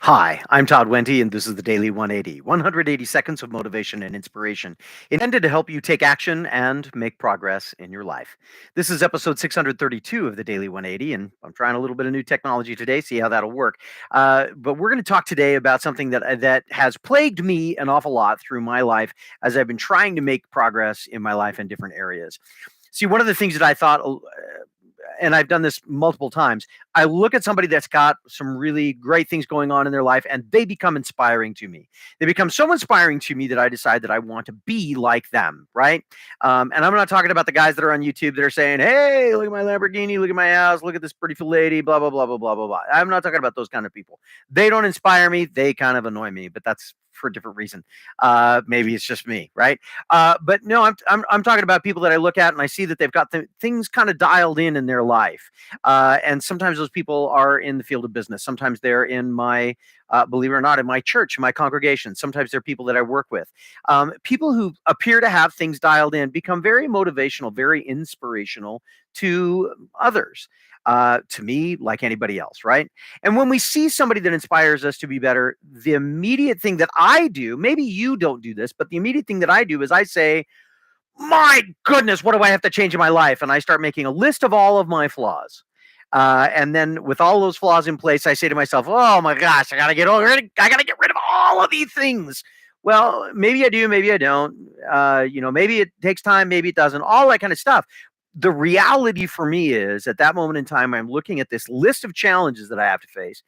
Hi, I'm Todd Wente, and this is the Daily 180 180 seconds of motivation and inspiration intended to help you take action and make progress in your life. This is episode 632 of the Daily 180, and I'm trying a little bit of new technology today, see how that'll work. But we're going to talk today about something that has plagued me an awful lot through my life as I've been trying to make progress in my life in different areas. See, one of the things that I thought and I've done this multiple times. I look at somebody that's got some really great things going on in their life and they become inspiring to me. They become so inspiring to me that I decide that I want to be like them, right? And I'm not talking about the guys that are on YouTube that are saying, hey, look at my Lamborghini, look at my house, look at this pretty lady, blah, blah, blah, blah, blah, blah, blah. I'm not talking about those kind of people. They don't inspire me. They kind of annoy me, but that's for a different reason. Maybe it's just me, right? But no, I'm talking about people that I look at and I see that they've got things kind of dialed in their life. And sometimes those people are in the field of business. Sometimes they're in my, believe it or not, in my church, in my congregation. Sometimes they're people that I work with. People who appear to have things dialed in become very motivational, very inspirational to others. To me, like anybody else, right? And when we see somebody that inspires us to be better, the immediate thing that I do, maybe you don't do this, but the immediate thing that I do is I say, my goodness, what do I have to change in my life? And I start making a list of all of my flaws. And then with all those flaws in place, I say to myself, oh my gosh, I gotta get rid of all of these things. Well, maybe I do, maybe I don't. Maybe it takes time, maybe it doesn't, all that kind of stuff. The reality for me is at that moment in time, I'm looking at this list of challenges that I have to face.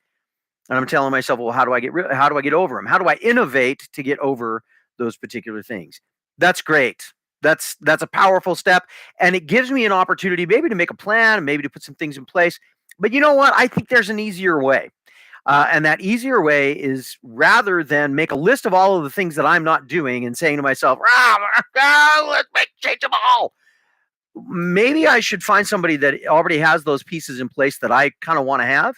And I'm telling myself, well, how do I get over them? How do I innovate to get over those particular things? That's great. That's a powerful step, and it gives me an opportunity maybe to make a plan, maybe to put some things in place. But you know what? I think there's an easier way. And that easier way is rather than make a list of all of the things that I'm not doing and saying to myself, let's change them all. Maybe I should find somebody that already has those pieces in place that I kind of want to have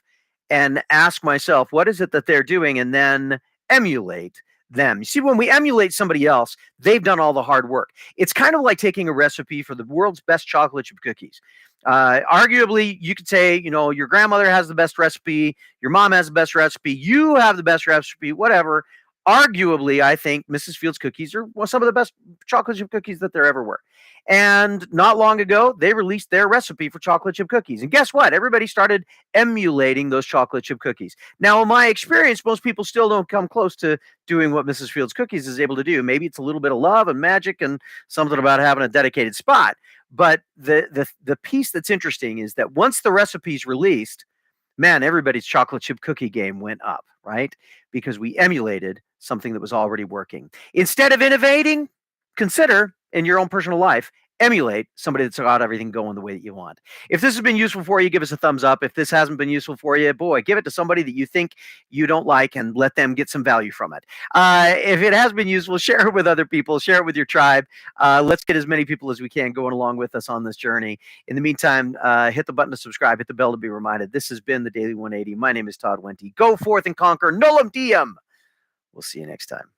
and ask myself, what is it that they're doing? And then emulate them. You see, when we emulate somebody else, they've done all the hard work. It's kind of like taking a recipe for the world's best chocolate chip cookies. Arguably, you could say, your grandmother has the best recipe, your mom has the best recipe, you have the best recipe, whatever. Arguably, I think Mrs. Fields cookies are some of the best chocolate chip cookies that there ever were. And not long ago, they released their recipe for chocolate chip cookies. And guess what? Everybody started emulating those chocolate chip cookies. Now, in my experience, most people still don't come close to doing what Mrs. Fields Cookies is able to do. Maybe it's a little bit of love and magic and something about having a dedicated spot. But the piece that's interesting is that once the recipe's released, man, everybody's chocolate chip cookie game went up, right? Because we emulated something that was already working. Instead of innovating, consider in your own personal life, emulate somebody that's got everything going the way that you want. If this has been useful for you, give us a thumbs up. If this hasn't been useful for you, boy, give it to somebody that you think you don't like and let them get some value from it. If it has been useful, share it with other people, share it with your tribe. Let's get as many people as we can going along with us on this journey. In the meantime, hit the button to subscribe, hit the bell to be reminded. This has been the Daily 180. My name is Todd Wente. Go forth and conquer. Nolum diem. We'll see you next time.